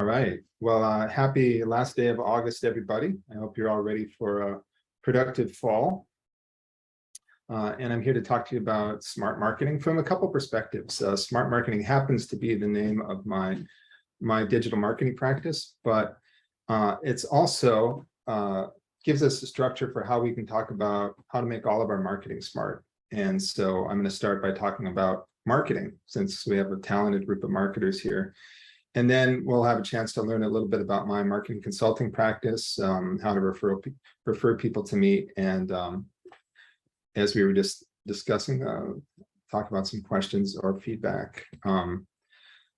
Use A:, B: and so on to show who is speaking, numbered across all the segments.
A: right. Well, happy last day of August, everybody. I hope you're all ready for a productive fall. And I'm here to talk to you about smart marketing from a couple perspectives. Smart marketing happens to be the name of my digital marketing practice, but it's also gives us a structure for how we can talk about how to make all of our marketing smart. And so I'm going to start by talking about marketing, since we have a talented group of marketers here. And then we'll have a chance to learn a little bit about my marketing consulting practice, how to refer people to me, and as we were just discussing, talk about some questions or feedback.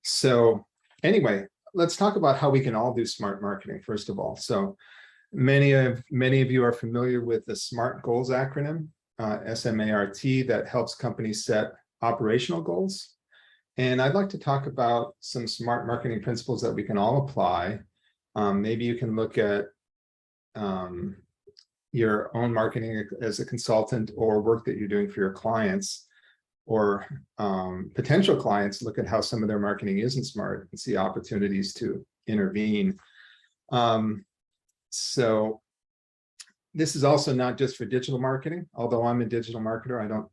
A: So anyway, let's talk about how we can all do smart marketing, first of all. So many of you are familiar with the SMART goals acronym, SMART, that helps companies set operational goals. And I'd like to talk about some smart marketing principles that we can all apply. Maybe you can look at your own marketing as a consultant, or work that you're doing for your clients, or potential clients, look at how some of their marketing isn't smart and see opportunities to intervene. So this is also not just for digital marketing, although I'm a digital marketer.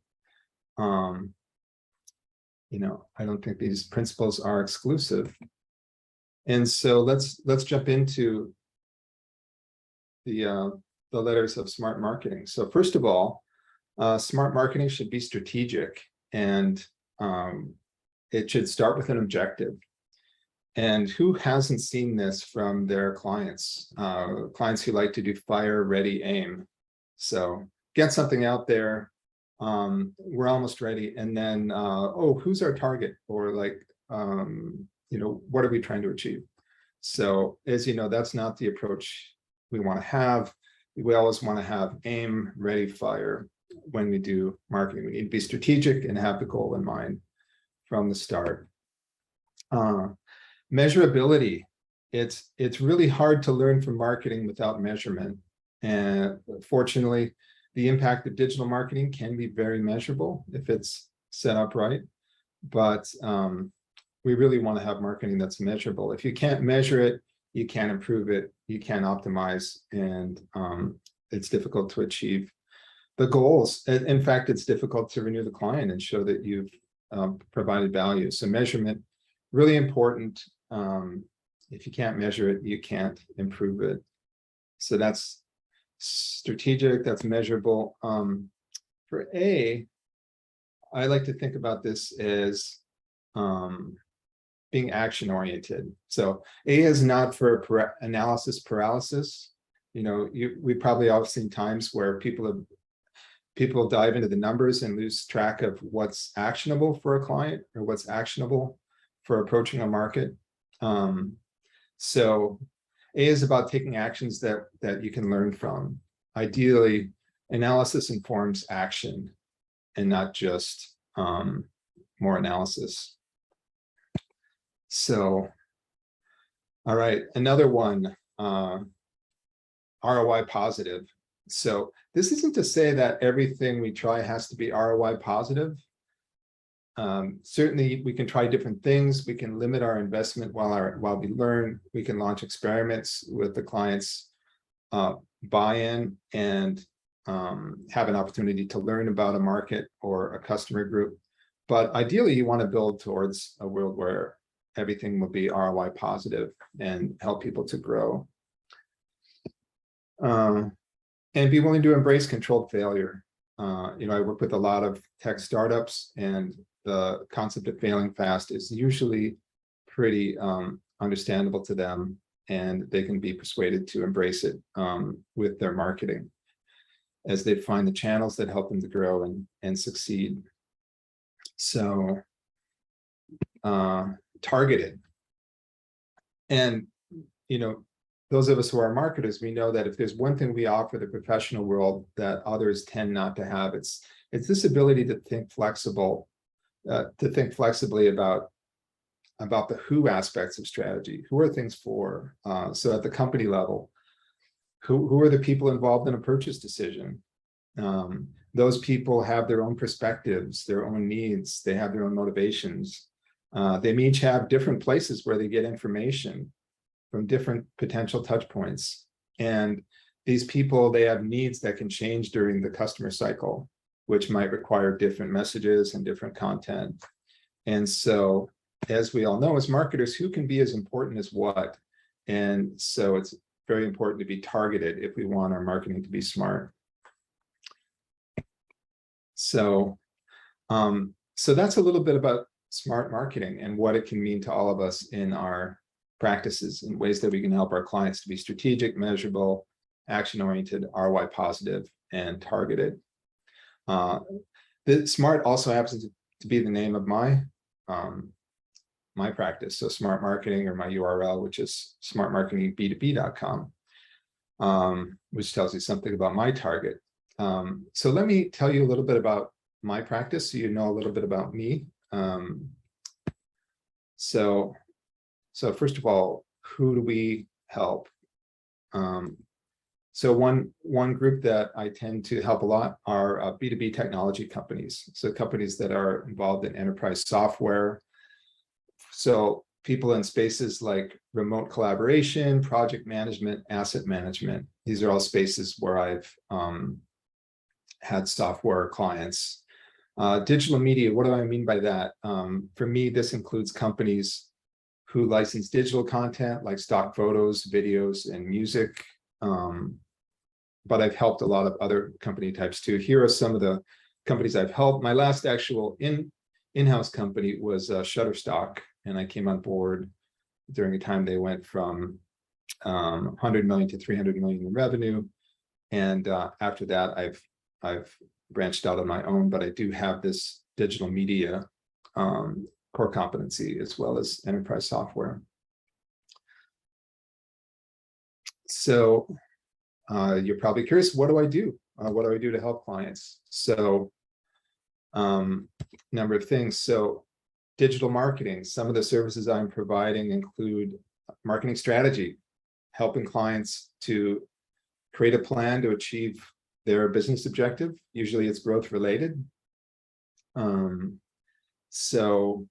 A: I don't think these principles are exclusive. And so let's jump into the letters of smart marketing. So first of all, smart marketing should be strategic, and it should start with an objective. And who hasn't seen this from their clients? Clients who like to do fire, ready, aim. So get something out there. We're almost ready. And then, oh, who's our target? Or like, what are we trying to achieve? So as you know, that's not the approach we want to have. We always want to have aim, ready, fire when we do marketing. We need to be strategic and have the goal in mind from the start. Measurability. It's really hard to learn from marketing without measurement. And fortunately, the impact of digital marketing can be very measurable if it's set up right. But we really want to have marketing that's measurable. If you can't measure it, you can't improve it, you can't optimize, and it's difficult to achieve the goals. In fact, it's difficult to renew the client and show that you've provided value. So measurement, really important. If you can't measure it, you can't improve it. So that's strategic, that's measurable. For A, I like to think about this as being action oriented. So A is not for analysis paralysis. We probably all seen times where people dive into the numbers and lose track of what's actionable for a client or what's actionable for approaching a market. So A is about taking actions that you can learn from. Ideally, analysis informs action and not just more analysis. So, all right, another one, ROI positive. So this isn't to say that everything we try has to be ROI positive. Certainly, we can try different things. We can limit our investment while we learn. We can launch experiments with the client's buy-in and have an opportunity to learn about a market or a customer group. But ideally, you want to build towards a world where everything will be ROI positive and help people to grow. And be willing to embrace controlled failure. I work with a lot of tech startups, and the concept of failing fast is usually pretty understandable to them, and they can be persuaded to embrace it with their marketing as they find the channels that help them to grow and succeed. So targeted. And, those of us who are marketers, we know that if there's one thing we offer the professional world that others tend not to have, it's this ability to think flexibly about the who aspects of strategy. Who are things for? So at the company level, who are the people involved in a purchase decision? Those people have their own perspectives, their own needs, they have their own motivations. They may each have different places where they get information. from different potential touch points. And these people, they have needs that can change during the customer cycle, which might require different messages and different content. And so, as we all know, as marketers, who can be as important as what? And so it's very important to be targeted if we want our marketing to be smart. So, so that's a little bit about smart marketing and what it can mean to all of us in our practices and ways that we can help our clients to be strategic, measurable, action-oriented, ROI positive, and targeted. The SMART also happens to be the name of my my practice. So Smart Marketing, or my URL, which is smartmarketingb2b.com, which tells you something about my target. So let me tell you a little bit about my practice so you know a little bit about me. So first of all, who do we help? So one group that I tend to help a lot are B2B technology companies. So companies that are involved in enterprise software. So people in spaces like remote collaboration, project management, asset management. These are all spaces where I've had software clients. Digital media, what do I mean by that? For me, this includes companies who license digital content like stock photos, videos, and music. But I've helped a lot of other company types too. Here are some of the companies I've helped. My last actual in-house company was Shutterstock, and I came on board during a time they went from 100 million to 300 million in revenue. And after that, I've branched out on my own, but I do have this digital media core competency as well as enterprise software. So you're probably curious, what do I do? What do I do to help clients? So number of things. So digital marketing, some of the services I'm providing include marketing strategy, helping clients to create a plan to achieve their business objective. Usually it's growth related. So,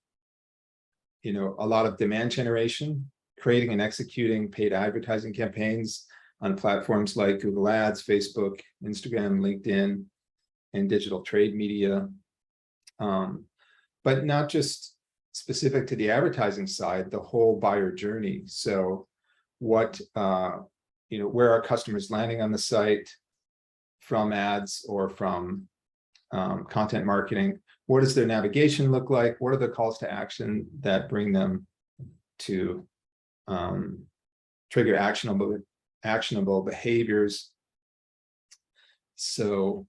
A: you know, a lot of demand generation, creating and executing paid advertising campaigns on platforms like Google Ads, Facebook, Instagram, LinkedIn, and digital trade media. But not just specific to the advertising side, the whole buyer journey. So what, you know, where are customers landing on the site from ads or from content marketing? What does their navigation look like? What are the calls to action that bring them to trigger actionable behaviors? So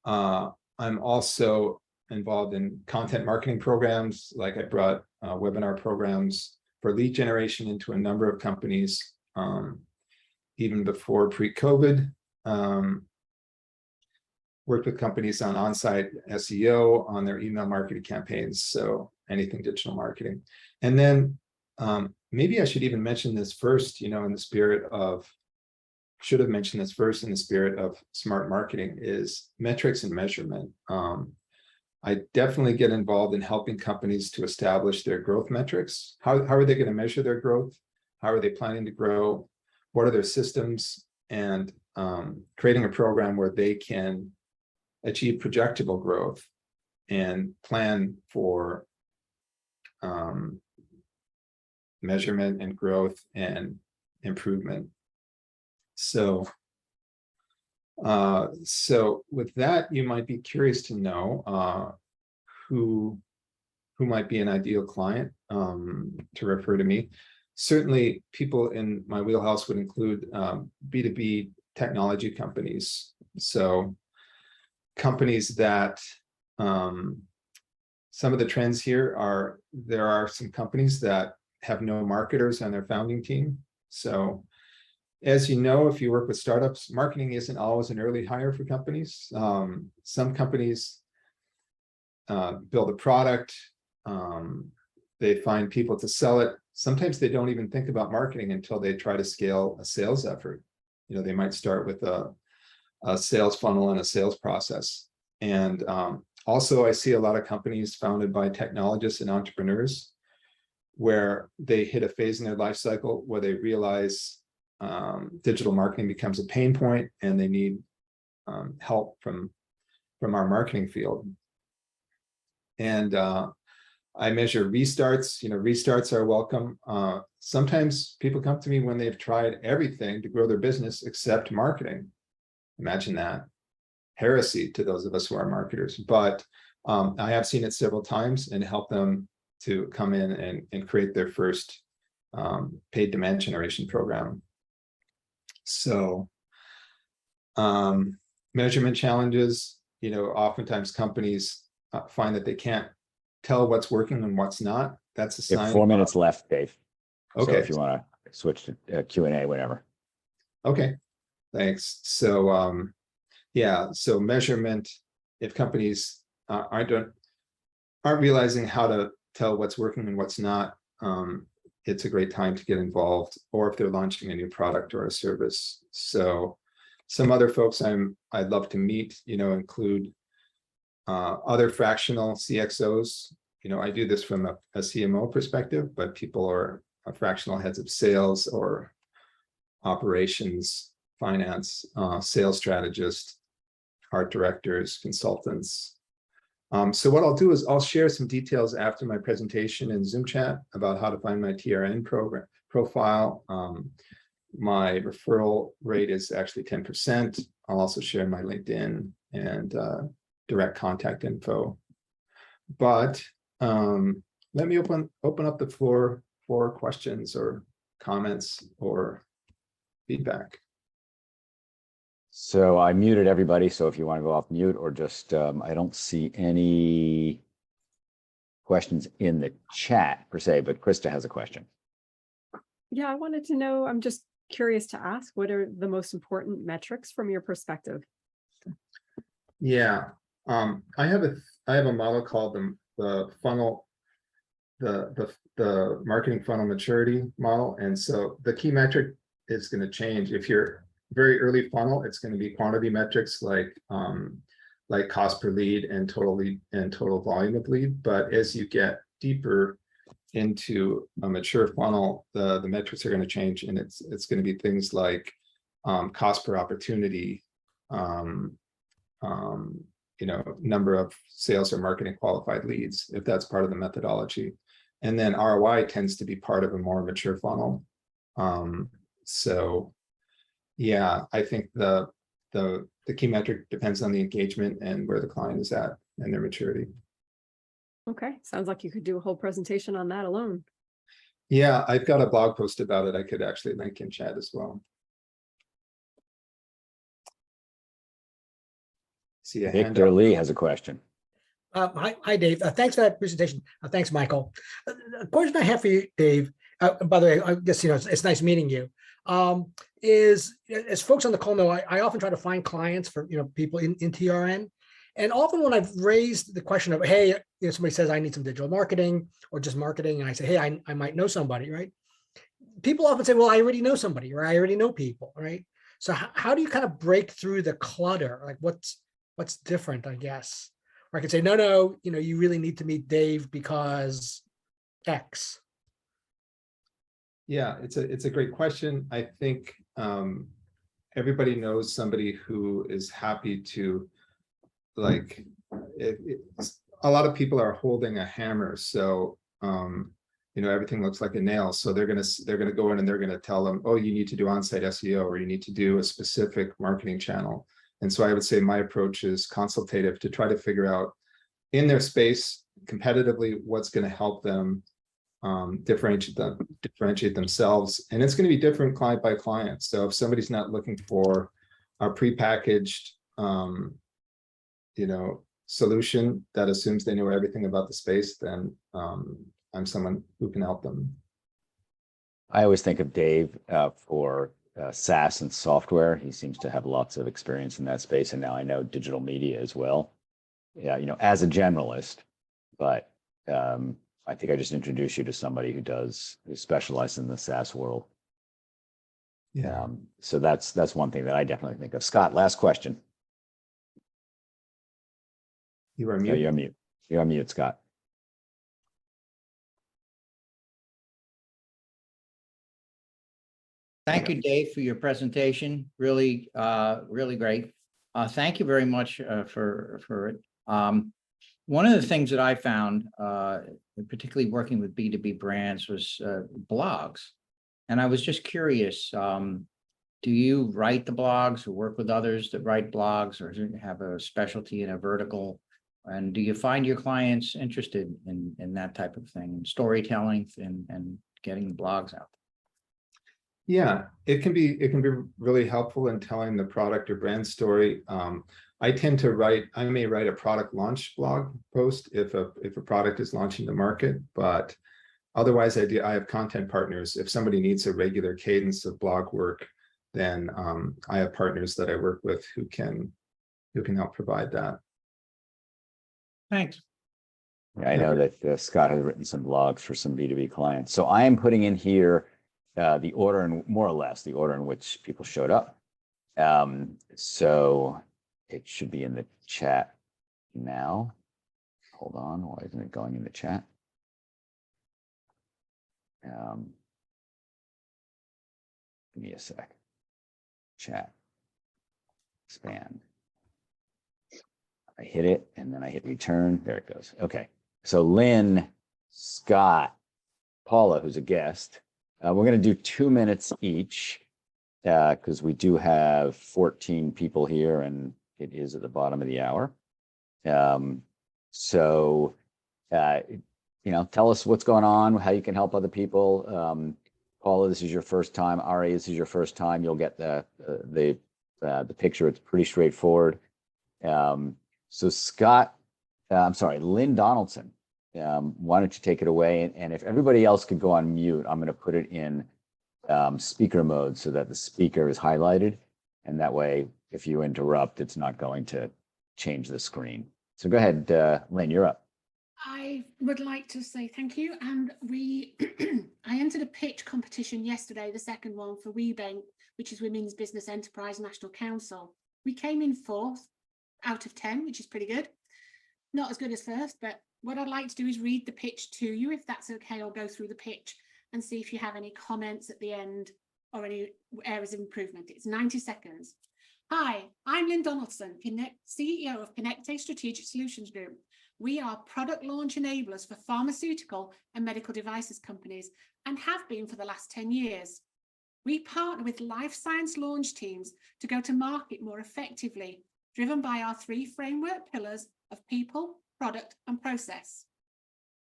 A: I'm also involved in content marketing programs. Like I brought webinar programs for lead generation into a number of companies, even before pre-COVID. Worked with companies on on-site SEO, on their email marketing campaigns, so anything digital marketing. And then maybe I should even mention this first, you know, in the spirit of, should have mentioned this first in the spirit of smart marketing, is metrics and measurement. I definitely get involved in helping companies to establish their growth metrics. How are they going to measure their growth? How are they planning to grow? What are their systems? And creating a program where they can achieve projectable growth and plan for measurement and growth and improvement. So with that, you might be curious to know who might be an ideal client to refer to me. Certainly, people in my wheelhouse would include B2B technology companies. So companies that, some of the trends here are, there are some companies that have no marketers on their founding team. So as you know, if you work with startups, marketing isn't always an early hire for companies. Some companies build a product, they find people to sell it. Sometimes they don't even think about marketing until they try to scale a sales effort. You know, they might start with a sales funnel and a sales process. And also I see a lot of companies founded by technologists and entrepreneurs where they hit a phase in their life cycle where they realize digital marketing becomes a pain point and they need help from our marketing field. And I measure restarts. Restarts are welcome. Sometimes people come to me when they've tried everything to grow their business except marketing. Imagine that. Heresy to those of us who are marketers. But I have seen it several times and help them to come in and create their first paid demand generation program. So measurement challenges, oftentimes companies find that they can't tell what's working and what's not. That's a sign.
B: You have 4 minutes left, Dave.
A: Okay.
B: So if you want to switch to Q&A, whatever.
A: Okay, thanks. So yeah, so measurement, if companies aren't realizing how to tell what's working and what's not, it's a great time to get involved, or if they're launching a new product or a service. So some other folks I'd love to meet, include other fractional CXOs. I do this from a CMO perspective, but people are fractional heads of sales or operations, finance, sales strategists, art directors, consultants. So what I'll do is I'll share some details after my presentation in Zoom chat about how to find my TRN profile. My referral rate is actually 10%. I'll also share my LinkedIn and direct contact info. But let me open up the floor for questions or comments or feedback.
B: So I muted everybody. So if you want to go off mute or just, I don't see any questions in the chat per se, but Krista has a question.
C: Yeah, I wanted to know, I'm just curious to ask, what are the most important metrics from your perspective?
A: Yeah, I have a model called the funnel, the marketing funnel maturity model. And so the key metric is going to change. If you're very early funnel, it's going to be quantity metrics like cost per lead and total volume of lead. But as you get deeper into a mature funnel, the metrics are going to change, and it's going to be things like cost per opportunity, number of sales or marketing qualified leads, if that's part of the methodology. And then ROI tends to be part of a more mature funnel. So yeah, I think the key metric depends on the engagement and where the client is at and their maturity.
C: Okay, sounds like you could do a whole presentation on that alone.
A: Yeah, I've got a blog post about it. I could actually link in chat as well. See a hand
B: Victor
A: up.
B: Lee has a question.
D: Hi, Dave. Thanks for that presentation. Thanks, Michael. A question I have for you, Dave. By the way, I guess it's nice meeting you. Is as folks on the call know, I often try to find clients for people in TRN, and often when I've raised the question of, hey, somebody says I need some digital marketing or just marketing, and I say, hey, I might know somebody, right? People often say, well, I already know somebody, or I already know people, right? So how do you kind of break through the clutter? Like what's different, I guess? Or I could say, no, you really need to meet Dave because X.
A: Yeah, it's a great question. I think everybody knows somebody who is happy to, like, a lot of people are holding a hammer, so everything looks like a nail. So they're gonna go in and they're gonna tell them, oh, you need to do on-site SEO, or you need to do a specific marketing channel. And so I would say my approach is consultative, to try to figure out in their space competitively what's going to help them differentiate themselves. And it's going to be different client by client. So if somebody's not looking for a prepackaged solution that assumes they know everything about the space, then I'm someone who can help them.
B: I always think of Dave for SaaS and software. He seems to have lots of experience in that space, and now I know digital media as well. Yeah, as a generalist, but I think I just introduced you to somebody who specializes in the SaaS world.
A: Yeah.
B: So that's one thing that I definitely think of. Scott, last question.
A: You are
B: Yeah,
A: mute.
B: you're on mute. You're on mute, Scott.
E: Thank you, Dave, for your presentation. Really, really great. Thank you very much for it. One of the things that I found, particularly working with B2B brands, was blogs. And I was just curious, do you write the blogs or work with others that write blogs, or do you have a specialty in a vertical? And do you find your clients interested in that type of thing, storytelling and getting the blogs out?
A: Yeah, it can be really helpful in telling the product or brand story. I tend to I may write a product launch blog post if a product is launching the market, but otherwise I have content partners. If somebody needs a regular cadence of blog work, then I have partners that I work with who can help provide that.
E: Thanks.
B: Yeah, I know that Scott has written some blogs for some B2B clients. So I am putting in here the order, and more or less the order in which people showed up. So it should be in the chat now. Hold on, why isn't it going in the chat? Give me a sec. Chat. Expand. I hit it and then I hit return. There it goes. Okay. So Lynn, Scott, Paula, who's a guest, we're going to do 2 minutes each because we do have 14 people here and it is at the bottom of the hour. Tell us what's going on, how you can help other people. Paula, this is your first time. Ari, this is your first time. You'll get the picture. It's pretty straightforward. So Scott, Lynn Donaldson, why don't you take it away? And if everybody else could go on mute, I'm going to put it in speaker mode so that the speaker is highlighted. And that way, if you interrupt, it's not going to change the screen. So go ahead, Lynn, you're up.
F: I would like to say thank you. And I entered a pitch competition yesterday, the second one for WeBank, which is Women's Business Enterprise National Council. We came in 4th out of 10, which is pretty good. Not as good as first, but what I'd like to do is read the pitch to you, if that's okay. I'll go through the pitch and see if you have any comments at the end or any areas of improvement. It's 90 seconds. Hi, I'm Lynn Donaldson, CEO of Connecte Strategic Solutions Group. We are product launch enablers for pharmaceutical and medical devices companies and have been for the last 10 years. We partner with life science launch teams to go to market more effectively, driven by our 3 framework pillars of people, product, and process.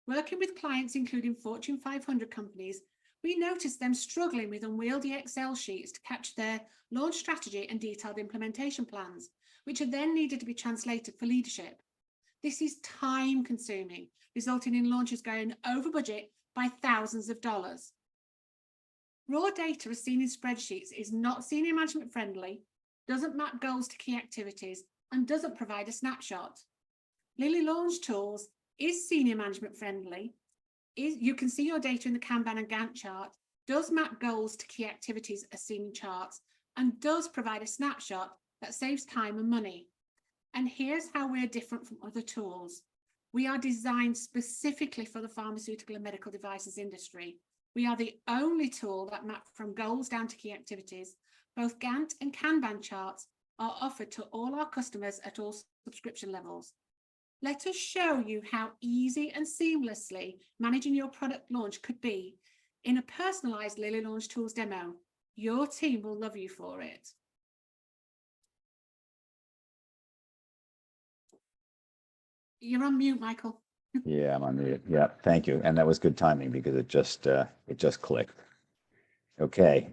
F: Working with clients, including Fortune 500 companies, we noticed them struggling with unwieldy Excel sheets to capture their launch strategy and detailed implementation plans, which are then needed to be translated for leadership. This is time consuming, resulting in launches going over budget by thousands of dollars. Raw data as seen in spreadsheets is not senior management friendly, doesn't map goals to key activities, and doesn't provide a snapshot. Lily Launch Tools is senior management friendly. You can see your data in the Kanban and Gantt chart, does map goals to key activities as seen in charts, and does provide a snapshot that saves time and money. And here's how we're different from other tools. We are designed specifically for the pharmaceutical and medical devices industry. We are the only tool that maps from goals down to key activities. Both Gantt and Kanban charts are offered to all our customers at all subscription levels. Let us show you how easy and seamlessly managing your product launch could be in a personalized Lily Launch Tools demo. Your team will love you for it. You're on mute, Michael.
B: Yeah, I'm on mute. Yeah, thank you. And that was good timing because it just clicked. Okay.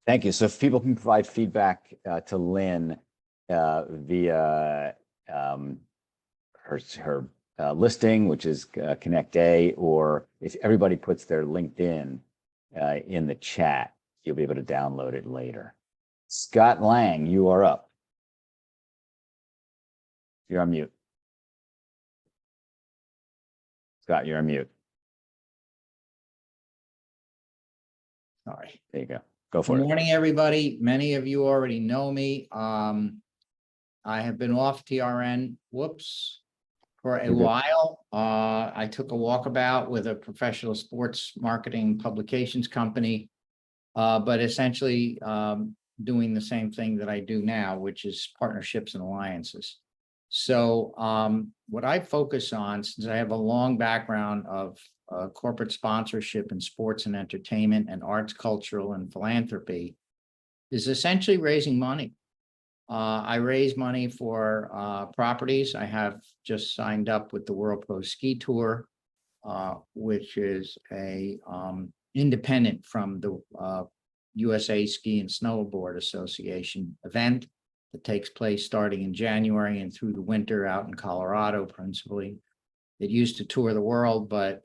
B: Thank you. So if people can provide feedback to Lynn via her listing, which is Connecte, or if everybody puts their LinkedIn in the chat, you'll be able to download it later. Scott Lange, you are up. You're on mute. Scott, you're on mute. All right, there you go. Go for it.
E: Good morning, everybody. Many of you already know me. I have been off TRN, for a while. I took a walkabout with a professional sports marketing publications company. but essentially doing the same thing that I do now, which is partnerships and alliances. So what I focus on, since I have a long background of corporate sponsorship in sports and entertainment and arts, cultural, and philanthropy, is essentially raising money. I raise money for properties. I have just signed up with the World Pro Ski Tour, which is a independent from the USA Ski and Snowboard Association event that takes place starting in January and through the winter out in Colorado, principally. It used to tour the world, but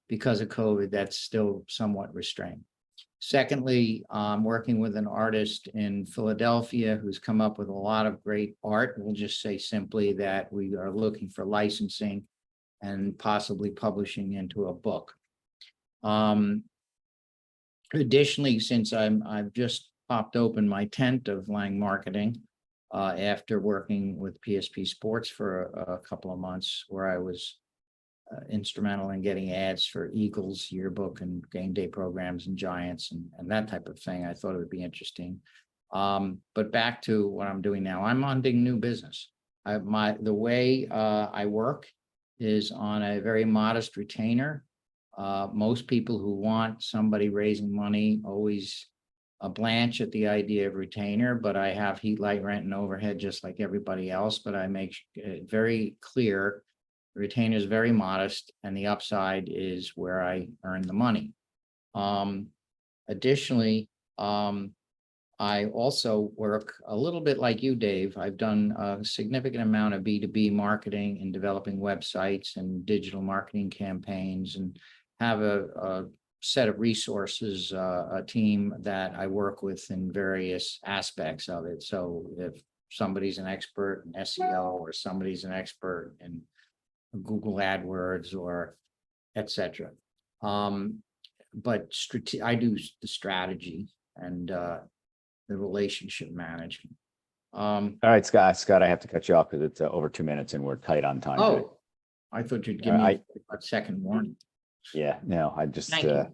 E: because of COVID, that's still somewhat restrained. Secondly, I'm working with an artist in Philadelphia who's come up with a lot of great art. We'll just say simply that we are looking for licensing and possibly publishing into a book. Additionally, since I've just popped open my tent of Lange Marketing after working with PSP Sports for a couple of months, where I was instrumental in getting ads for Eagles yearbook and game day programs and Giants and that type of thing. I thought it would be interesting. But back to what I'm doing now, I'm hunting new business. The way I work is on a very modest retainer. Most people who want somebody raising money always blanch at the idea of retainer, but I have heat, light, rent, and overhead just like everybody else. But I make it very clear the retainer is very modest, and the upside is where I earn the money. Additionally, I also work a little bit like you, Dave. I've done a significant amount of B2B marketing and developing websites and digital marketing campaigns, and have a set of resources, a team that I work with in various aspects of it. So if somebody's an expert in SEO, or somebody's an expert in Google AdWords, or et cetera. But I do the strategy and the relationship management.
B: All right, Scott, I have to cut you off because it's over 2 minutes and we're tight on time. today.
E: Oh, I thought you'd give me a second warning.
B: Yeah, no, I just,
E: Thank you.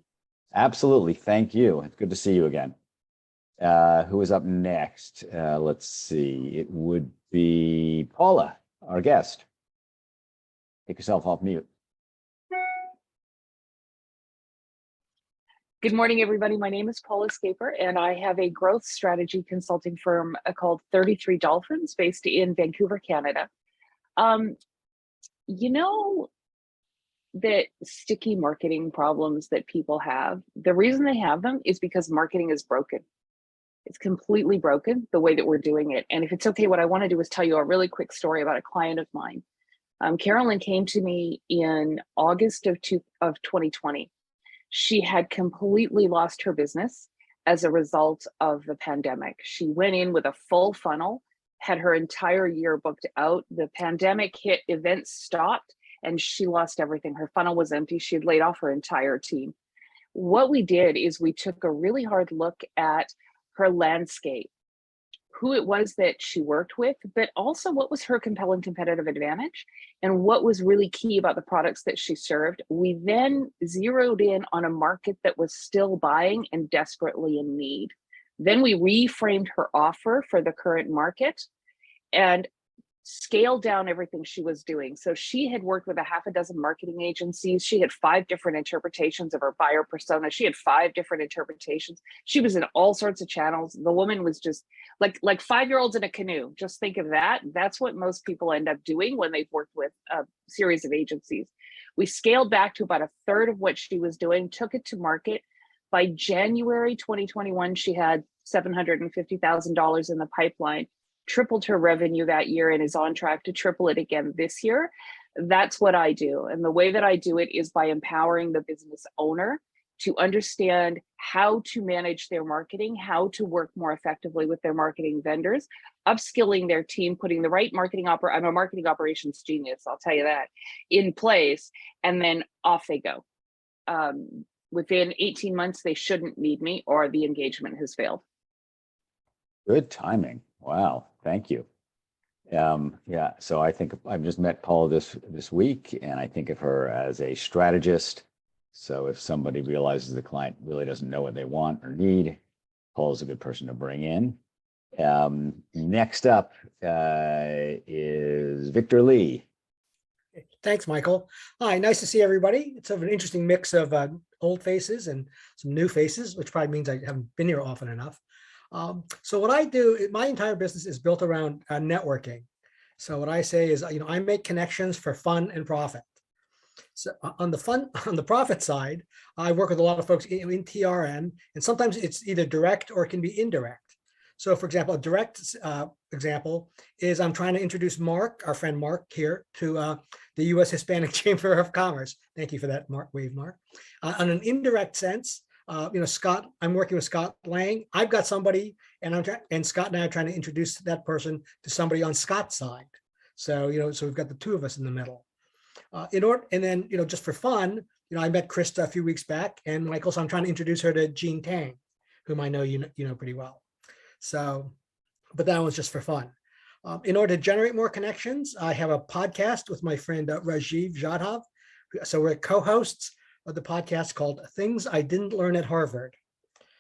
B: absolutely. Thank you. It's good to see you again. Who is up next? Let's see. It would be Paula, our guest. Take yourself off mute.
G: Good morning, everybody. My name is Paula Skaper, and I have a growth strategy consulting firm called 33 Dolphins based in Vancouver, Canada. You know that sticky marketing problems that people have, the reason they have them is because marketing is broken. It's completely broken the way that we're doing it. And if it's okay, what I want to do is tell you a really quick story about a client of mine. Carolyn came to me in August of 2020. She had completely lost her business as a result of the pandemic. She went in with a full funnel, had her entire year booked out. The pandemic hit, events stopped, and she lost everything. Her funnel was empty. She had laid off her entire team. What we did is we took a really hard look at her landscape, who it was that she worked with, but also what was her compelling competitive advantage and what was really key about the products that she served. We then zeroed in on a market that was still buying and desperately in need. Then we reframed her offer for the current market and scaled down everything she was doing. So she had worked with a half a dozen marketing agencies. She had 5 different interpretations of her buyer persona. She had 5 different interpretations. She was in all sorts of channels. The woman was just like 5-year-olds in a canoe. Just think of that. That's what most people end up doing when they've worked with a series of agencies. We scaled back to about 1/3 of what she was doing, took it to market. By January 2021, she had $750,000 in the pipeline, tripled her revenue that year, and is on track to triple it again this year. That's what I do. And the way that I do it is by empowering the business owner to understand how to manage their marketing, how to work more effectively with their marketing vendors, upskilling their team, putting the right marketing I'm a marketing operations genius, I'll tell you that, in place, and then off they go. Within 18 months, they shouldn't need me or the engagement has failed.
B: Good timing. Wow. Thank you. Yeah. So I think I've just met Paula this week, and I think of her as a strategist, So if somebody realizes the client really doesn't know what they want or need, Paula's a good person to bring in. Next up is Victor Lee.
D: Thanks, Michael. Hi, nice to see everybody. It's an interesting mix of old faces and some new faces, which probably means I haven't been here often enough. So what I do, my entire business is built around networking. So what I say is, I make connections for fun and profit. So on the profit side, I work with a lot of folks in TRN, and sometimes it's either direct or it can be indirect. So for example, a direct example is I'm trying to introduce Mark, our friend Mark here, to the U.S. Hispanic Chamber of Commerce. Thank you for that, Mark. Wave, Mark. On an indirect sense, Scott, I'm working with Scott Lange. I've got somebody, and Scott and I are trying to introduce that person to somebody on Scott's side. So so we've got the two of us in the middle. And then just for fun, I met Krista a few weeks back, and Michael, so I'm trying to introduce her to Jean Tang, whom I know you know pretty well. So, but that was just for fun. In order to generate more connections, I have a podcast with my friend Rajiv Jadhav. So we're co-hosts of the podcast called Things I Didn't Learn at Harvard.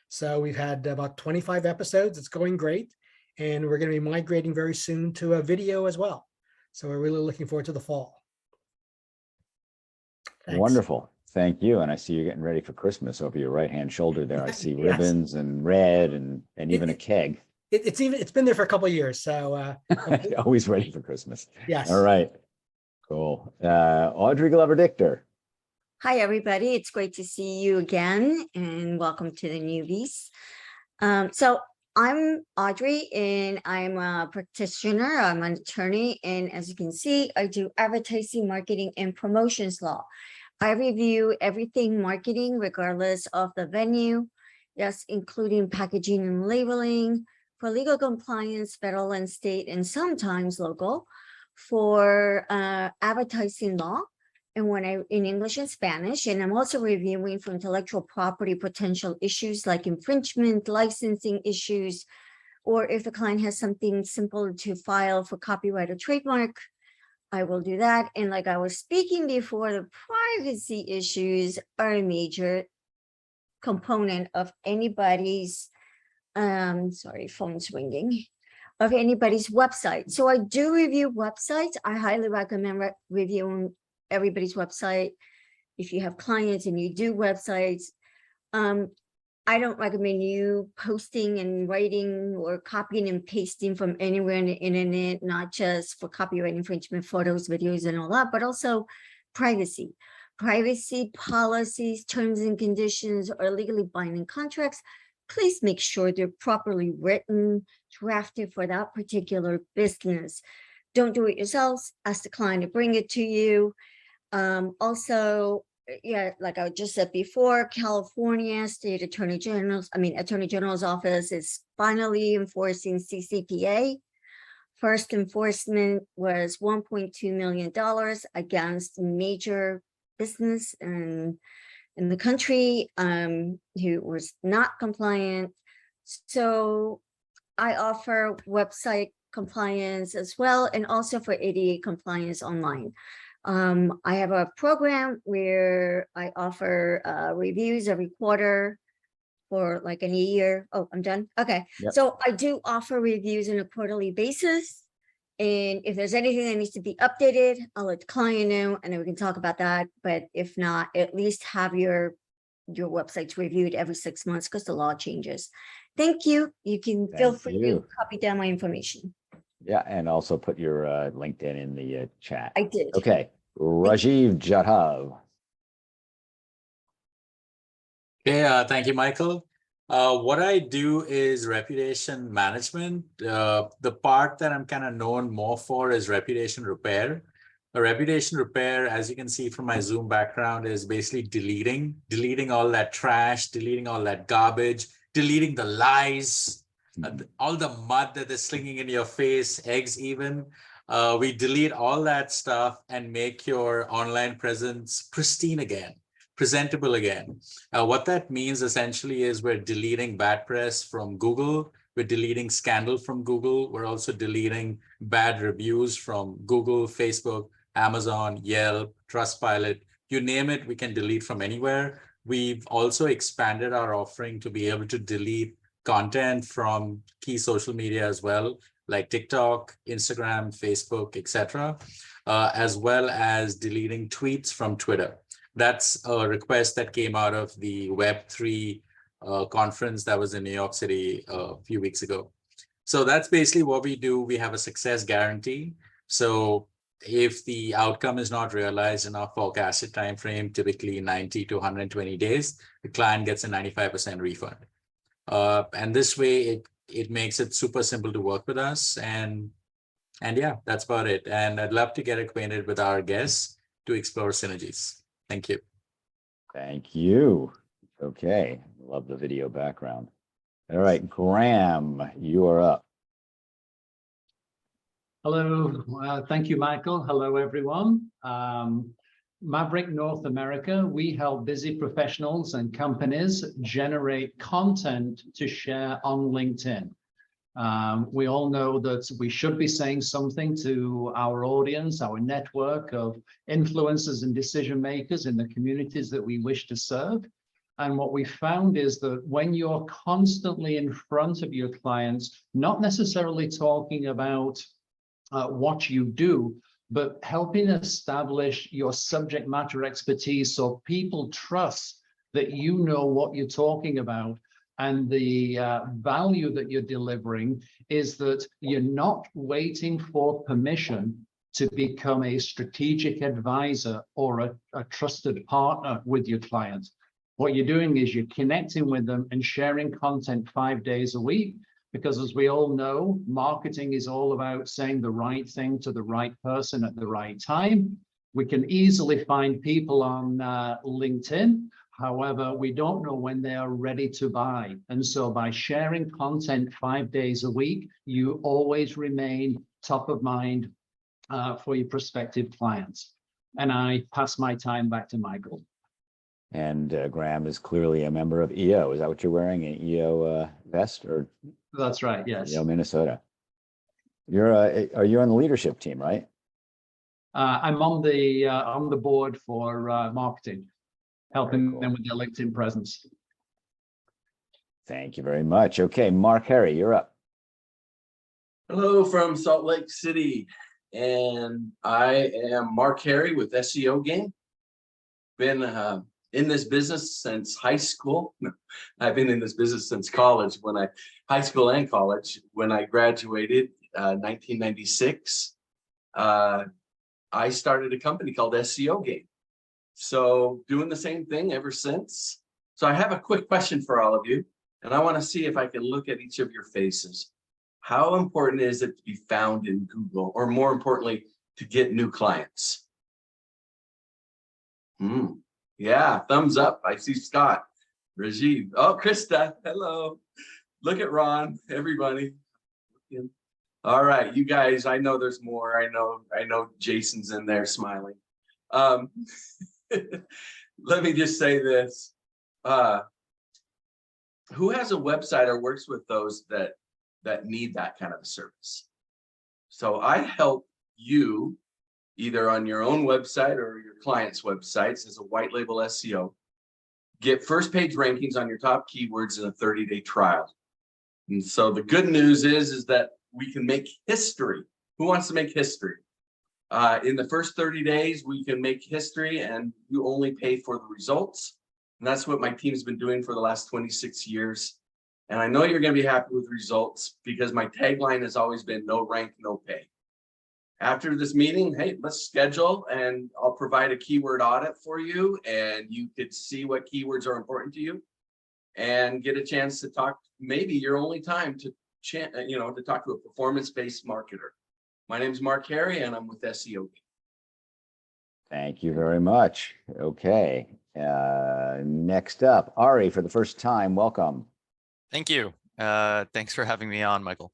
D: So we've had about 25 episodes. It's going great. And we're going to be migrating very soon to a video as well. So we're really looking forward to the fall. Thanks.
B: Wonderful. Thank you. And I see you're getting ready for Christmas over your right-hand shoulder there. I see
D: Yes.
B: ribbons and red and even a keg.
D: It's been there for a couple of years. So
B: Always ready for Christmas.
D: yes.
B: All right. Cool. Audrey Glover-Dichter.
H: Hi, everybody. It's great to see you again, and welcome to the newbies. So I'm Audrey, and I'm a practitioner. I'm an attorney, and as you can see, I do advertising, marketing, and promotions law. I review everything marketing, regardless of the venue, yes, including packaging and labeling, for legal compliance, federal and state, and sometimes local, for advertising law, and when in English and Spanish. And I'm also reviewing for intellectual property potential issues like infringement, licensing issues, or if the client has something simple to file for copyright or trademark, I will do that. And like I was speaking before, the privacy issues are a major component of anybody's, sorry, phone's ringing, of anybody's website. So I do review websites. I highly recommend reviewing everybody's website. If you have clients and you do websites, I don't recommend you posting and writing or copying and pasting from anywhere on the internet, not just for copyright infringement, photos, videos, and all that, but also privacy. Privacy policies, terms and conditions, or legally binding contracts. Please make sure they're properly written, drafted for that particular business. Don't do it yourselves. Ask the client to bring it to you. Also, yeah, like I just said before, California State Attorney General's office is finally enforcing CCPA. First enforcement was $1.2 million against major business in the country who was not compliant. So I offer website compliance as well, and also for ADA compliance online. I have a program where I offer reviews every quarter for like a year. Oh, I'm done. Okay.
B: Yep.
H: So I do offer reviews on a quarterly basis. And if there's anything that needs to be updated, I'll let the client know, and then we can talk about that. But if not, at least have your websites reviewed every 6 months because the law changes. Thank you. You can feel
B: Thank
H: free
B: you.
H: to copy down my information.
B: Yeah, and also put your LinkedIn in the chat.
H: I did.
B: Okay, Rajiv Jadhav.
I: Okay, thank you, Michael. What I do is reputation management. The part that I'm kind of known more for is reputation repair. A reputation repair, as you can see from my Zoom background, is basically deleting all that trash, deleting all that garbage, deleting the lies, all the mud that is slinging in your face, eggs even. We delete all that stuff and make your online presence pristine again, presentable again. What that means essentially is we're deleting bad press from Google. We're deleting scandal from Google. We're also deleting bad reviews from Google, Facebook, Amazon, Yelp, Trustpilot, you name it, we can delete from anywhere. We've also expanded our offering to be able to delete content from key social media as well, like TikTok, Instagram, Facebook, etc., as well as deleting tweets from Twitter. That's a request that came out of the Web3 conference that was in New York City a few weeks ago. So that's basically what we do. We have a success guarantee. So if the outcome is not realized in our forecasted time frame, typically 90 to 120 days, the client gets a 95% refund. And this way, it makes it super simple to work with us. And yeah, that's about it. And I'd love to get acquainted with our guests to explore synergies. Thank you.
B: Thank you. Okay, love the video background. All right, Graham, you are up.
J: Hello, thank you, Michael. Hello, everyone. Maverick North America, we help busy professionals and companies generate content to share on LinkedIn. We all know that we should be saying something to our audience, our network of influencers and decision makers in the communities that we wish to serve. And what we found is that when you're constantly in front of your clients, not necessarily talking about what you do, but helping establish your subject matter expertise so people trust that you know what you're talking about. And the value that you're delivering is that you're not waiting for permission to become a strategic advisor or a trusted partner with your clients. What you're doing is you're connecting with them and sharing content 5 days a week, because as we all know, marketing is all about saying the right thing to the right person at the right time. We can easily find people on LinkedIn. However, we don't know when they are ready to buy. And so by sharing content 5 days a week, you always remain top of mind for your prospective clients. And I pass my time back to Michael.
B: And Graham is clearly a member of EO. Is that what you're wearing, an EO vest? Or
J: That's right, yes.
B: EO Minnesota. Are you on the leadership team, right?
J: I'm on the board for marketing, helping them with their LinkedIn presence.
B: Thank you very much. Okay, Mark Herre, you're up.
K: Hello from Salt Lake City, and I am Mark Herre with SEO Game. Been in this business since high school. No, I've been in this business since college. High school and college, when I graduated, 1996. I started a company called SEO Game. So doing the same thing ever since. So I have a quick question for all of you, and I want to see if I can look at each of your faces. How important is it to be found in Google, or more importantly, to get new clients? Yeah, thumbs up. I see Scott, Rajiv. Oh, Krista, hello. Look at Ron, everybody. All right, you guys, I know there's more. I know Jason's in there smiling. Let me just say this. Who has a website or works with those that need that kind of a service? So I help you either on your own website or your client's websites as a white label SEO, get first page rankings on your top keywords in a 30-day trial. And so the good news is that we can make history. Who wants to make history? In the first 30 days, we can make history, and you only pay for the results. And that's what my team's been doing for the last 26 years. And I know you're going to be happy with results, because my tagline has always been no rank, no pay. After this meeting, hey, let's schedule, and I'll provide a keyword audit for you, and you could see what keywords are important to you and get a chance to talk, maybe your only time to talk to a performance-based marketer. My name is Mark Herre, and I'm with SEO.
B: Thank you very much. Okay, next up, Ari, for the first time, welcome.
L: Thank you. Thanks for having me on, Michael.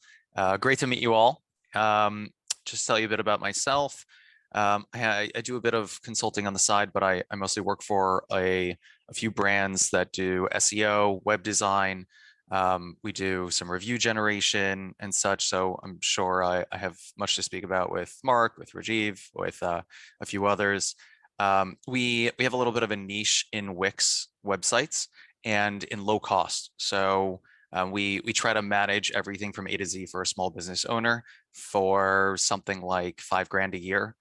L: Great to meet you all. Just tell you a bit about myself. I do a bit of consulting on the side, but I mostly work for a few brands that do SEO, web design. We do some review generation and such. So I'm sure I have much to speak about with Mark, with Rajiv, with a few others. We have a little bit of a niche in Wix websites and in low cost. So we try to manage everything from A to Z for a small business owner for something like $5,000 a year,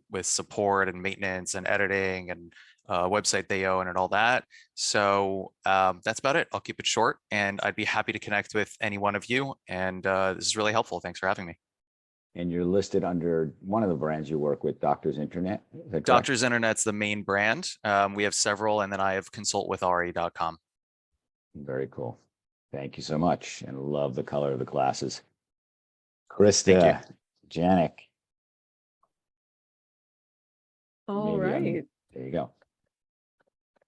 L: with support and maintenance and editing and website they own and all that. So that's about it. I'll keep it short, and I'd be happy to connect with any one of you. And this is really helpful. Thanks for having me.
B: And you're listed under one of the brands you work with, Doctors Internet. Is that correct?
L: Doctors Internet's the main brand. We have several, and then I have consultwithari.com.
B: Very cool. Thank you so much, and love the color of the glasses. Krista Giannak.
C: All
B: Maybe
C: right,
B: there you go.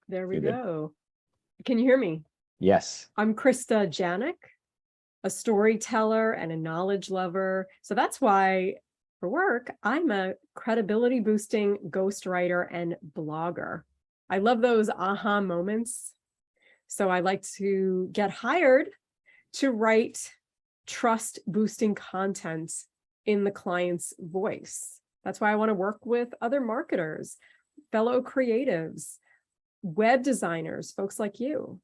C: there we
B: You're good.
C: go. Can you hear me?
B: Yes.
C: I'm Krista Giannak, a storyteller and a knowledge lover. So that's why for work, I'm a credibility boosting ghostwriter and blogger. I love those aha moments. So I like to get hired to write trust boosting content in the client's voice. That's why I want to work with other marketers, fellow creatives, web designers, folks like you.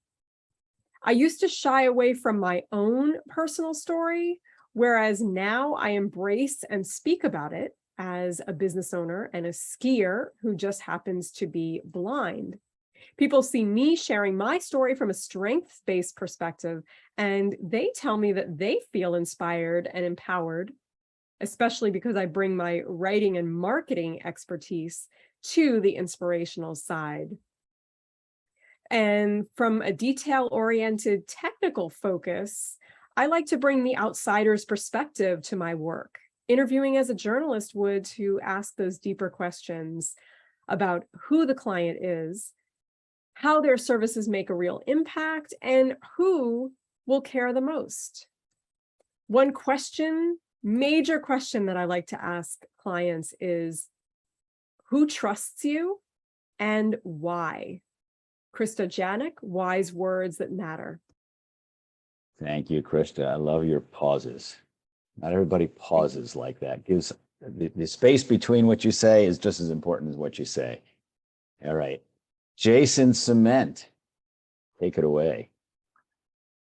C: I used to shy away from my own personal story, whereas now I embrace and speak about it as a business owner and a skier who just happens to be blind. People see me sharing my story from a strengths-based perspective, and they tell me that they feel inspired and empowered, especially because I bring my writing and marketing expertise to the inspirational side. And from a detail-oriented technical focus, I like to bring the outsider's perspective to my work, interviewing as a journalist would to ask those deeper questions about who the client is, how their services make a real impact, and who will care the most. One question, major question that I like to ask clients is, who trusts you and why? Krista Giannak, wise words that matter.
B: Thank you, Krista. I love your pauses. Not everybody pauses like that. Gives the space between what you say is just as important as what you say. All right. Jason Ciment, take it away.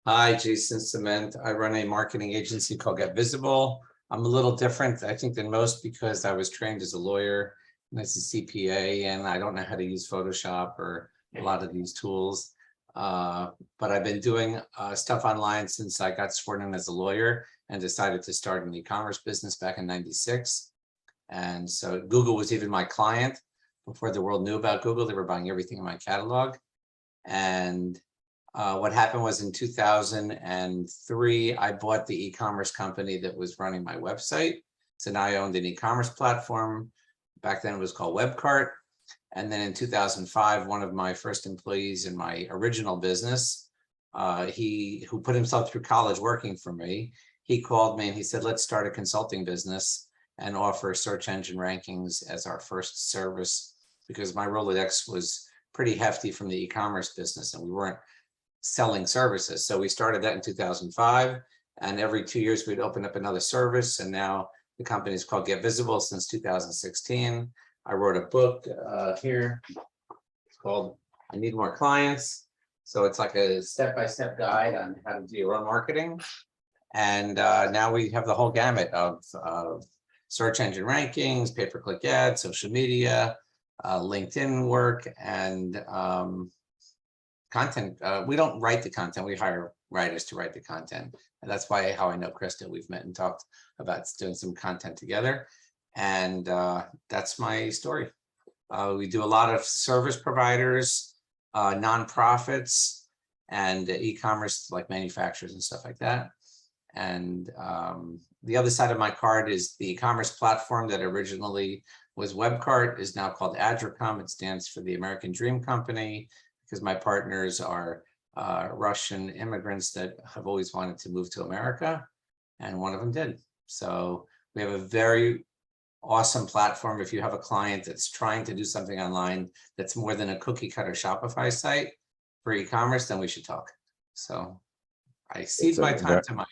M: Hi, Jason Ciment. I run a marketing agency called Get Visible. I'm a little different, I think, than most because I was trained as a lawyer and as a CPA, and I don't know how to use Photoshop or a lot of these tools. But I've been doing stuff online since I got sworn in as a lawyer and decided to start an e-commerce business back in '96. And so Google was even my client. Before the world knew about Google, they were buying everything in my catalog. And what happened was in 2003, I bought the e-commerce company that was running my website. So now I owned an e-commerce platform. Back then it was called Webcart. And then in 2005, one of my first employees in my original business, who put himself through college working for me, he called me and he said, let's start a consulting business and offer search engine rankings as our first service, because my Rolodex was pretty hefty from the e-commerce business and we weren't selling services. So we started that in 2005, and every 2 years we'd open up another service. And now the company is called Get Visible since 2016. I wrote a book here. It's called I Need More Clients. So it's like a step-by-step guide on how to do your own marketing. And now we have the whole gamut of search engine rankings, pay-per-click ads, social media, LinkedIn work, and content. We don't write the content, we hire writers to write the content. And that's how I know Krista. We've met and talked about doing some content together. And that's my story. We do a lot of service providers, nonprofits, and e-commerce like manufacturers and stuff like that. And the other side of my card is the e-commerce platform that originally was Webcart is now called Adricom. It stands for the American Dream Company, because my partners are Russian immigrants that have always wanted to move to America, and one of them did. So we have a very awesome platform. If you have a client that's trying to do something online that's more than a cookie cutter Shopify site for e-commerce, then we should talk. So I cede my time to Michael.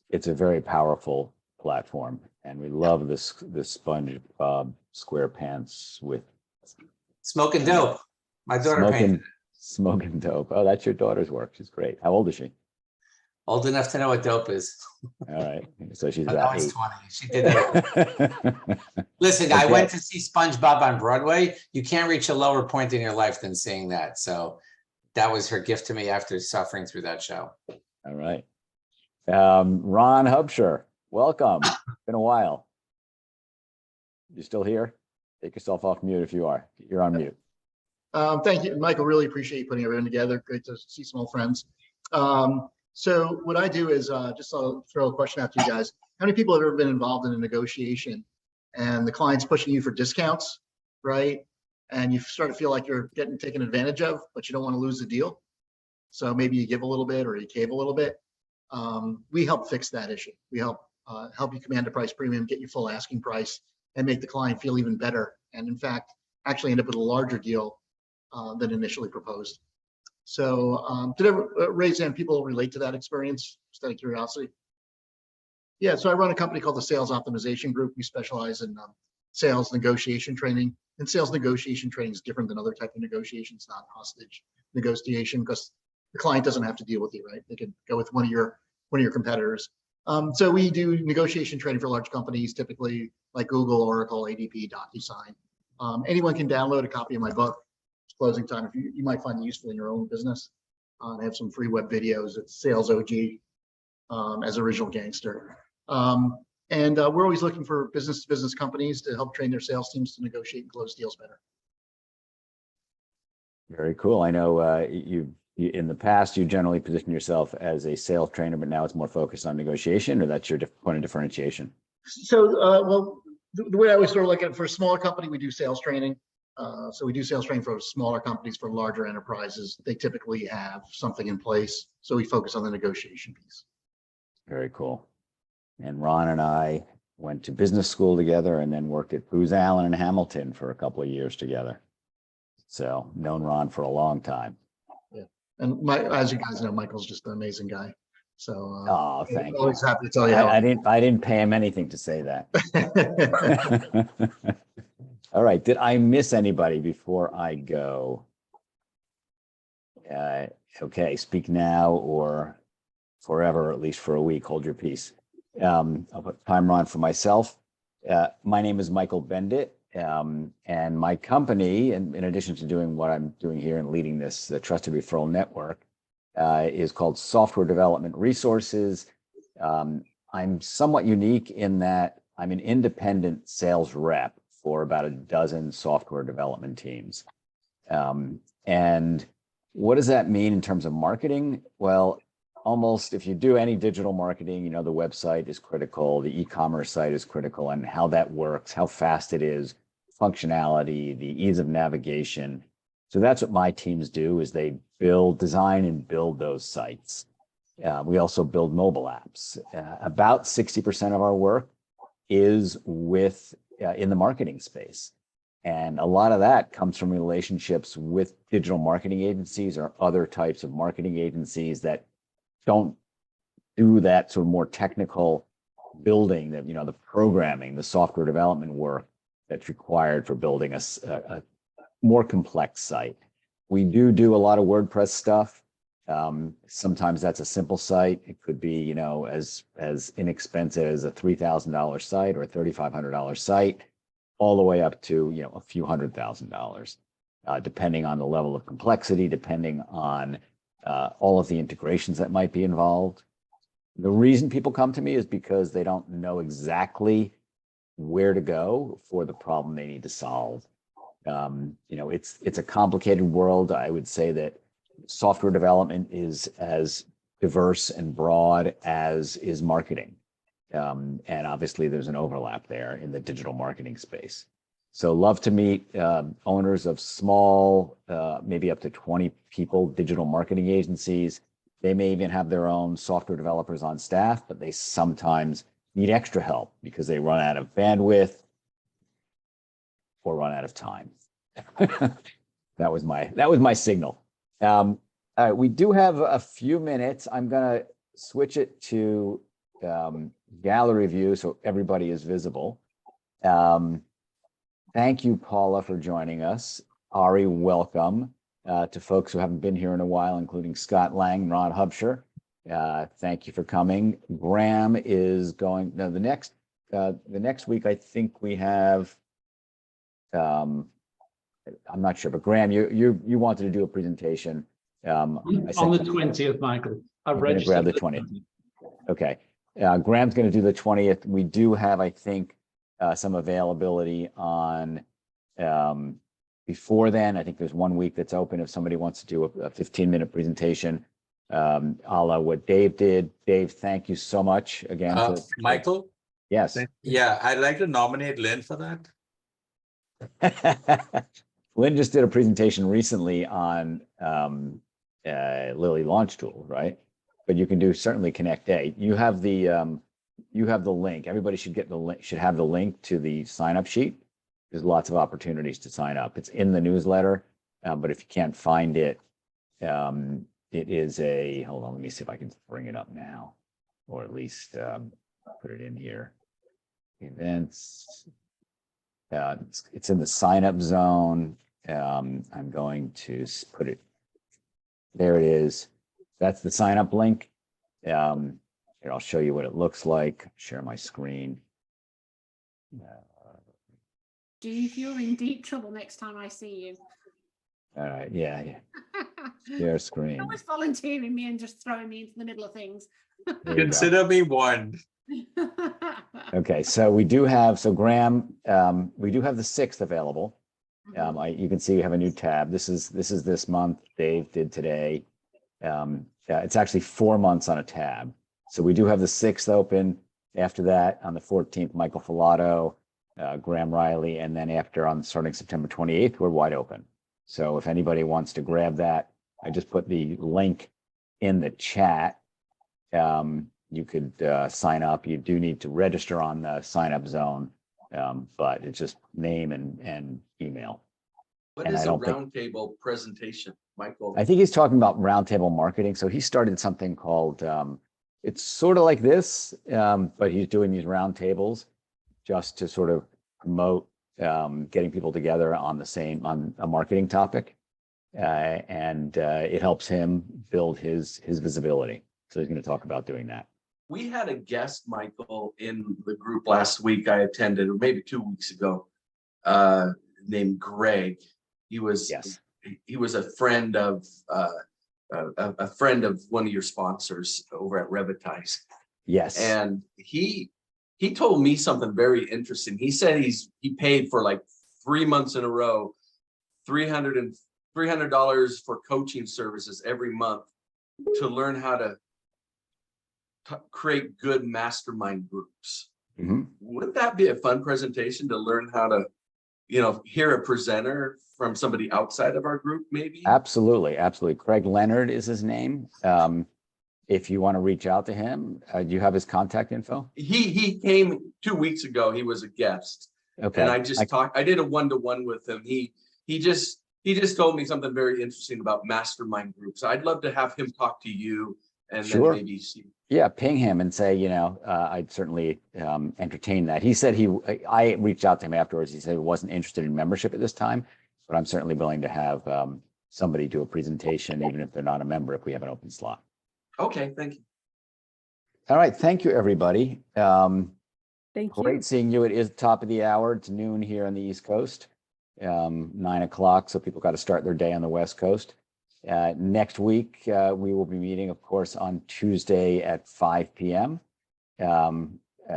B: It's a very powerful platform, and we love this SpongeBob SquarePants with
M: Smoking dope. My daughter painted.
B: Smoking dope. Oh, that's your daughter's work. She's great. How old is she?
M: Old enough to know what dope is.
B: All right. So she's
M: I know
B: about
M: it's
B: 8.
M: 20. She did that. Listen, I went to see SpongeBob on Broadway. You can't reach a lower point in your life than seeing that. So that was her gift to me after suffering through that show.
B: All right. Ron Hubsher, welcome. Been a while. You still here? Take yourself off mute if you are. You're on mute.
N: Thank you, Michael. Really appreciate you putting everything together. Great to see some old friends. So what I do is just I'll throw a question out to you guys. How many people have ever been involved in a negotiation and the client's pushing you for discounts, right? And you start to feel like you're getting taken advantage of, but you don't want to lose the deal. So maybe you give a little bit or you cave a little bit. We help fix that issue. We help you command a price premium, get your full asking price, and make the client feel even better. And in fact, actually end up with a larger deal than initially proposed. So did ever raise hand people relate to that experience, just out of curiosity? Yeah, so I run a company called the Sales Optimization Group. We specialize in sales negotiation training. And sales negotiation training is different than other type of negotiations, not hostage negotiation, because the client doesn't have to deal with you, right? They could go with one of your competitors. So we do negotiation training for large companies, typically like Google, Oracle, ADP, DocuSign. Anyone can download a copy of my book. It's closing time. If you might find it useful in your own business. I have some free web videos. It's Sales OG as Original Gangster. And we're always looking for business-to-business companies to help train their sales teams to negotiate and close deals better.
B: Very cool. I know you in the past, you generally position yourself as a sales trainer, but now it's more focused on negotiation, or that's your point of differentiation?
N: So, well, the way I always sort of look at it, for a smaller company, we do sales training. So we do sales training for smaller companies. For larger enterprises, they typically have something in place. So we focus on the negotiation piece.
B: Very cool. And Ron and I went to business school together and then worked at Booz Allen and Hamilton for a couple of years together. So known Ron for a long time.
N: Yeah. And as you guys know, Michael's just an amazing guy. So
B: oh, thank you.
N: Always happy to tell you.
B: I didn't pay him anything to say that. All right. Did I miss anybody before I go? Okay. Speak now or forever, or at least for a week. Hold your peace. I'll put timer on for myself. My name is Michael Bendit. And my company, and in addition to doing what I'm doing here and leading this, the Trusted Referral Network, is called Software Development Resources. I'm somewhat unique in that I'm an independent sales rep for about a dozen software development teams. And what does that mean in terms of marketing? Well, almost if you do any digital marketing, you know, the website is critical, the e-commerce site is critical, and how that works, how fast it is, functionality, the ease of navigation. So that's what my teams do, is they design and build those sites. We also build mobile apps. About 60% of our work is in the marketing space. And a lot of that comes from relationships with digital marketing agencies or other types of marketing agencies that don't do that sort of more technical building, that, you know, the programming, the software development work that's required for building a more complex site. We do a lot of WordPress stuff. Sometimes that's a simple site. It could be, you know, as inexpensive as a $3,000 site or a $3,500 site, all the way up to, you know, a few $100,000, depending on the level of complexity, depending on all of the integrations that might be involved. The reason people come to me is because they don't know exactly where to go for the problem they need to solve. You know, it's a complicated world. I would say that software development is as diverse and broad as is marketing. And obviously there's an overlap there in the digital marketing space. So love to meet owners of small, maybe up to 20 people, digital marketing agencies. They may even have their own software developers on staff, but they sometimes need extra help because they run out of bandwidth or run out of time. That was my signal. All right, we do have a few minutes. I'm gonna switch it to gallery view so everybody is visible. Thank you, Paula, for joining us. Ari, welcome to folks who haven't been here in a while, including Scott Lange, Ron Hubsher. Thank you for coming. Graham is going, no, the next week, I think we have, I'm not sure, but Graham, you wanted to do a presentation.
J: On the 20th, Michael. I registered
B: grab the 20th. Okay. Graham's going to do the 20th. We do have, I think, some availability on before then. I think there's 1 week that's open if somebody wants to do a 15-minute presentation, a la what Dave did. Dave, thank you so much again.
I: Michael?
B: Yes.
I: Yeah, I'd like to nominate Lynn for
B: that. Lynn just did a presentation recently on Lily Launch Tool, right? But you can do certainly Connect Day. You have the link. Everybody should get the link, should have the link to the sign-up sheet. There's lots of opportunities to sign up. It's in the newsletter, but if you can't find it, it is hold on, let me see if I can bring it up now, or at least put it in here. Events. It's in the sign-up zone. I'm going to put it, there it is. That's the sign-up link. Here, I'll show you what it looks like. Share my screen.
F: Dave, you're in deep trouble next time I see you.
B: All right, yeah. Share screen.
F: You're always volunteering me and just throwing me into the middle of things.
I: Consider me warned.
B: Okay, so we do have, Graham, we do have the 6th available. You can see we have a new tab. This is this month. Dave did today. It's actually 4 months on a tab. So we do have the 6th open. After that, on the 14th, Michael Filato, Graham Riley, and then starting September 28th, we're wide open. So if anybody wants to grab that, I just put the link in the chat. You could sign up. You do need to register on the sign-up zone, but it's just name and email.
K: What is a roundtable presentation, Michael?
B: I think he's talking about roundtable marketing. So he started something called, it's sort of like this, but he's doing these roundtables just to sort of promote getting people together on a marketing topic. And it helps him build his visibility. So he's going to talk about doing that.
K: We had a guest, Michael, in the group last week I attended, or maybe 2 weeks ago, named Greg. He was a friend of one of your sponsors over at Revitize.
B: Yes.
K: And he told me something very interesting. He said he paid for like 3 months in a row, $300 for coaching services every month to learn how to create good mastermind groups.
B: Mm-hmm.
K: Would that be a fun presentation to learn how to, hear a presenter from somebody outside of our group, maybe?
B: Absolutely. Absolutely. Craig Leonard is his name. If you want to reach out to him, do you have his contact info?
K: He came 2 weeks ago. He was a guest.
B: Okay.
K: And I did a one-to-one with him. He just told me something very interesting about mastermind groups. I'd love to have him talk to you and then maybe see.
B: Yeah, ping him and say, I'd certainly entertain that. He said I reached out to him afterwards. He said he wasn't interested in membership at this time, but I'm certainly willing to have somebody do a presentation, even if they're not a member, if we have an open slot.
K: Okay, thank you.
B: All right, thank you, everybody.
C: Thank you.
B: Great seeing you. It is top of the hour. It's noon here on the East Coast, 9 o'clock, so people got to start their day on the West Coast. Next week, we will be meeting, of course, on Tuesday at 5 p.m.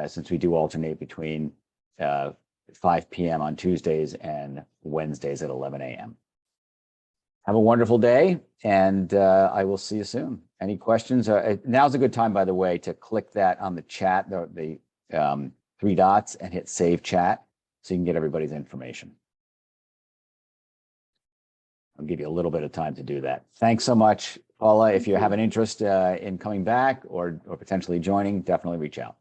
B: Since we do alternate between 5 p.m. on Tuesdays and Wednesdays at 11 a.m. Have a wonderful day, and I will see you soon. Any questions? Now's a good time, by the way, to click that on the chat, the 3 dots, and hit Save Chat so you can get everybody's information. I'll give you a little bit of time to do that. Thanks so much, Paula. If you have an interest in coming back or potentially joining, definitely reach out.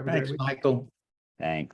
E: Thanks, Michael.
B: Thanks.